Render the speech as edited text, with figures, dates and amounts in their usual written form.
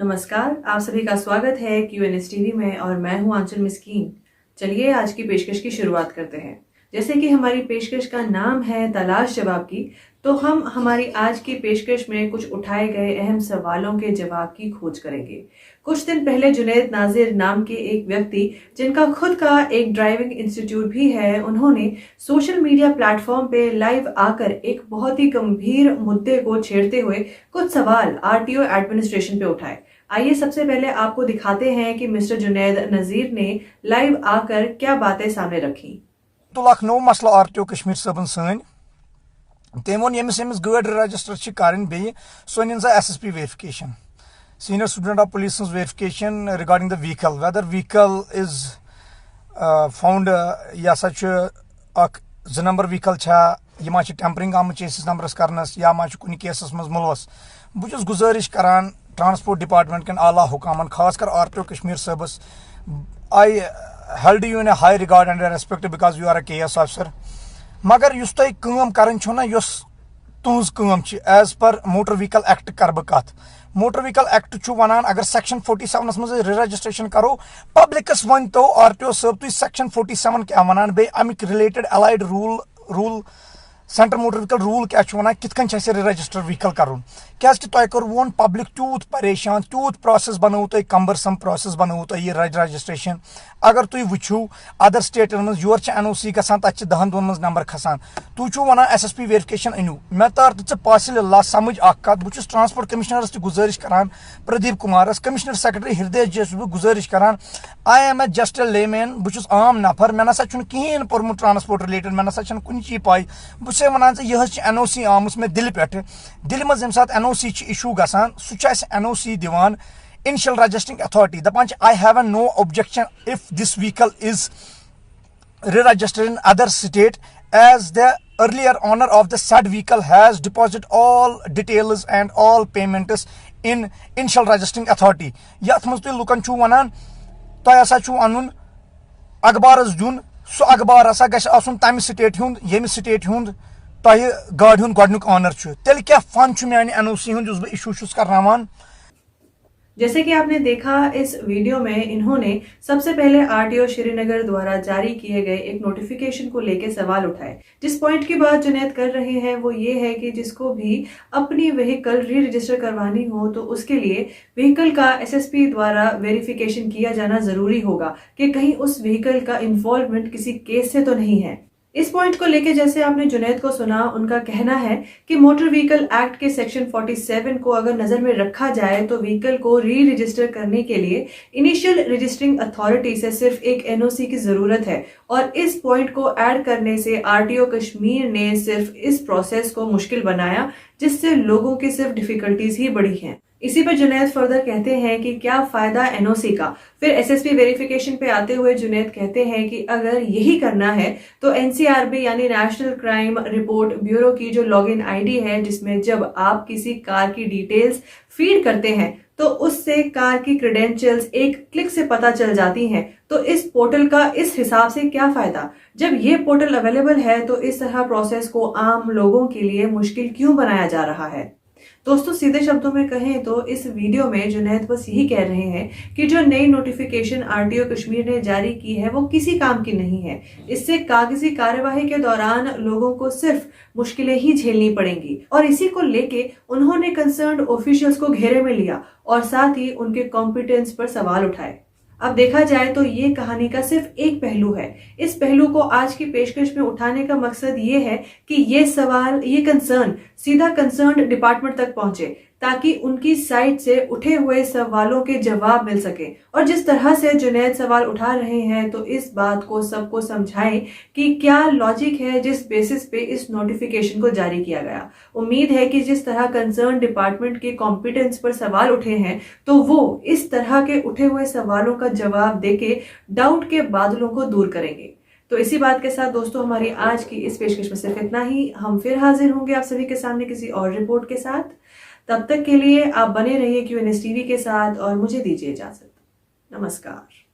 नमस्कार, आप सभी का स्वागत है QNS टीवी में और मैं हूं आंचल मिस्कीन। चलिए आज की पेशकश की शुरुआत करते हैं। जैसे कि हमारी पेशकश का नाम है तलाश जवाब की, तो हम हमारी आज की पेशकश में कुछ उठाए गए अहम सवालों के जवाब की खोज करेंगे। कुछ दिन पहले जुनैद नाजिर नाम के एक व्यक्ति, जिनका खुद का एक ड्राइविंग इंस्टीट्यूट भी है, उन्होंने सोशल मीडिया प्लेटफॉर्म पे लाइव आकर एक बहुत ही गंभीर मुद्दे को छेड़ते हुए कुछ सवाल आरटीओ एडमिनिस्ट्रेशन पे उठाए। आइए सबसे पहले आपको दिखाते हैं कि मिस्टर जुनैद नजीर ने लाइव आकर क्या बातें सामने रखी। तो नो मसला आरटीओ कश्मीर सबन सन तम वो यमिस यमिस गाड़ी रजिस्टर कर सो SSP verification senior student of police verification regarding the vehicle whether vehicle is found यह हसा 2 नंबर व्हीकल यह टेम्परिंग आम चेसिस नंबरस करनस या कुन केसस मज मुलवस बहुत गुजारिश करान ट्रांसपोर्ट डिपार्टमेंट कन आला हुकामन खासकर आरटीओ कश्मीर सबस आई held you in a high regard and respect because you are a KS officer मगर युस तुम काम करन छो ना युस तुहज काम as per motor vehicle act कर बह कत मोटर व्हीकल एक्ट वनान अगर सेक्शन 47 मज रजिस्ट्रेशन करो पब्लिकस वन तो आरटीओ साहब तुम सेक्शन 47 क्या वनान बे अमिक related allied rule centre motor vehicle rule क्या वनान कितकन रजिस्टर व्हीकल करुन क्या तुम पब्लिक तूत परेशान तूत प्रोसेस बनो तुम कम्बरसम प्रोसेस बनो तुम यह रजिस्ट्रेशन अगर तुम वुचो अदर स्टेटन मज योर NOC गसान तत 10 दोन मज नंबर खसान तुम वनान SSP वेरिफिकेशन अनु मे तार तो पासिल ला समझ कत बहुत ट्रांसपोर्ट कमिश्नरस गुजारिश करान प्रदीप कुमारस कमिश्नर सेक्रेटरी हृदय जी गुजारिश करान I am a just a layman बहुत आम नफर मे नसा कहें पोर्मुत ट्रांसपोर्ट रिलेटेड मे नसा कुन चीज पाई बहुत वनान यह NOC आमुस मे दिल पे दिल मज यम सात NOC इशू गसान सह NOC Diwan Initial Registering Authority dapan I have no objection if this vehicle is re-registered in other state as the earlier owner of the said vehicle has deposited all details and all payments in Initial Registering Authority yath maz tu lukan chu wanan toy asa chu anun akhbaras dun so akhbar asa gash asun tam state hund yem state hund toy gaadi hund godnuk owner chu tel kya fan chu meani NOC hund us issue shus karnawan जैसे कि आपने देखा इस video में इन्होंने सबसे पहले RTO Srinagar द्वारा जारी किए गए एक नोटिफिकेशन को लेकर सवाल उठाए। जिस पॉइंट की बात जुनैद कर रहे हैं वो ये है कि जिसको भी अपनी व्हीकल री रजिस्टर करवानी हो तो उसके लिए व्हीकल का SSP द्वारा वेरिफिकेशन किया जाना जरूरी होगा कि कहीं उस व्हीकल का इन्वॉल्वमेंट किसी केस से तो नहीं है। इस पॉइंट को लेकर जैसे आपने जुनैद को सुना, उनका कहना है कि मोटर व्हीकल एक्ट के सेक्शन 47 को अगर नजर में रखा जाए तो व्हीकल को री रजिस्टर करने के लिए इनिशियल रजिस्टरिंग अथॉरिटी से सिर्फ एक NOC की जरूरत है और इस पॉइंट को ऐड करने से आरटीओ कश्मीर ने सिर्फ इस प्रोसेस को मुश्किल बनाया, जिससे लोगों की सिर्फ डिफिकल्टीज ही बढ़ी हैं। इसी पर जुनैद फर्दर कहते हैं कि क्या फायदा NOC का। फिर SSP वेरिफिकेशन पे आते हुए जुनैद कहते हैं कि अगर यही करना है तो NCRB यानी नेशनल क्राइम रिपोर्ट ब्यूरो की जो लॉगिन ID है, जिसमें जब आप किसी कार की डिटेल्स फीड करते हैं तो उससे कार की क्रेडेंशियल्स एक क्लिक से पता चल जाती हैं, तो इस पोर्टल का इस हिसाब से क्या फायदा। जब ये पोर्टल अवेलेबल है तो इस तरह प्रोसेस को आम लोगों के लिए मुश्किल क्यों बनाया जा रहा है। दोस्तों सीधे शब्दों में कहें तो इस वीडियो में जुनैद बस यही कह रहे हैं कि जो नई नोटिफिकेशन आरटीओ कश्मीर ने जारी की है वो किसी काम की नहीं है। इससे कागजी कार्यवाही के दौरान लोगों को सिर्फ मुश्किलें ही झेलनी पड़ेंगी और इसी को लेके उन्होंने कंसर्न्ड ऑफिशियल्स को घेरे में लिया और साथ ही उनके कॉम्पिटेंस पर सवाल उठाए। अब देखा जाए तो ये कहानी का सिर्फ एक पहलू है। इस पहलू को आज की पेशकश में उठाने का मकसद ये है कि ये सवाल, ये कंसर्न सीधा कंसर्न डिपार्टमेंट तक पहुंचे ताकि उनकी साइड से उठे हुए सवालों के जवाब मिल सके। और जिस तरह से जुनैद सवाल उठा रहे हैं तो इस बात को सबको समझाएं कि क्या लॉजिक है जिस बेसिस पे इस नोटिफिकेशन को जारी किया गया। उम्मीद है कि जिस तरह कंसर्न डिपार्टमेंट के कॉम्पिटेंस पर सवाल उठे हैं तो वो इस तरह के उठे हुए सवालों का जवाब देके डाउट के बादलों को दूर करेंगे। तो इसी बात के साथ दोस्तों हमारी आज की इस पेशकश में सिर्फ इतना ही। हम फिर हाजिर होंगे आप सभी के सामने किसी और रिपोर्ट के साथ। तब तक के लिए आप बने रहिए QNS टीवी के साथ और मुझे दीजिए इजाजत। नमस्कार।